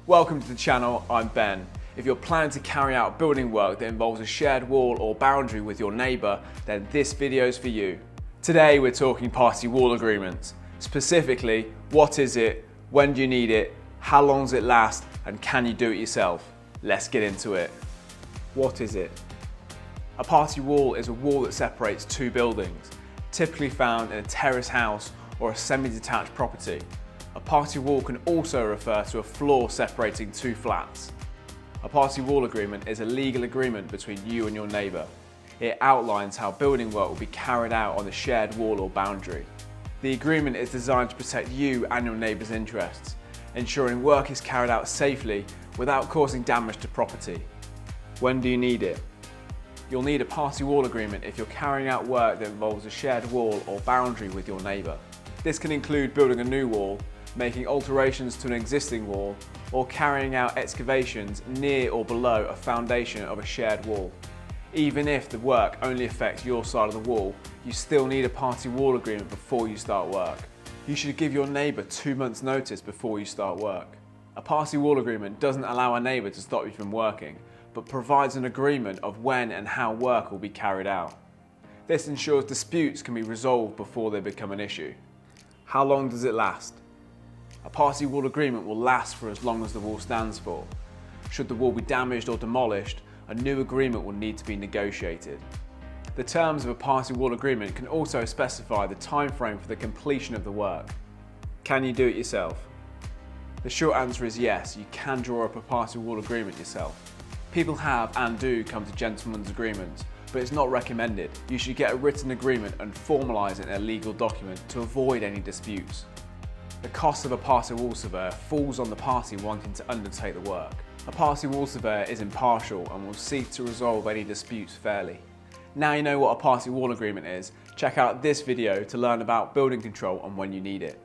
Welcome to the channel, I'm Ben. If you're planning to carry out building work that involves a shared wall or boundary with your neighbour, then this video is for you. Today we're talking party wall agreements. Specifically, what is it, when do you need it, how long does it last, and can you do it yourself? Let's get into it. What is it? A party wall is a wall that separates two buildings, typically found in a terrace house or a semi-detached property. A party wall can also refer to a floor separating two flats. A party wall agreement is a legal agreement between you and your neighbour. It outlines how building work will be carried out on the shared wall or boundary. The agreement is designed to protect you and your neighbour's interests, ensuring work is carried out safely without causing damage to property. When do you need it? You'll need a party wall agreement if you're carrying out work that involves a shared wall or boundary with your neighbour. This can include building a new wall, making alterations to an existing wall, or carrying out excavations near or below a foundation of a shared wall. Even if the work only affects your side of the wall, you still need a party wall agreement before you start work. You should give your neighbour 2 months' notice before you start work. A party wall agreement doesn't allow a neighbour to stop you from working, but provides an agreement of when and how work will be carried out. This ensures disputes can be resolved before they become an issue. How long does it last? A party wall agreement will last for as long as the wall stands for. Should the wall be damaged or demolished, a new agreement will need to be negotiated. The terms of a party wall agreement can also specify the time frame for the completion of the work. Can you do it yourself? The short answer is yes, you can draw up a party wall agreement yourself. People have and do come to gentlemen's agreements, but it's not recommended. You should get a written agreement and formalise it in a legal document to avoid any disputes. The cost of a party wall surveyor falls on the party wanting to undertake the work. A party wall surveyor is impartial and will seek to resolve any disputes fairly. Now you know what a party wall agreement is, check out this video to learn about building control and when you need it.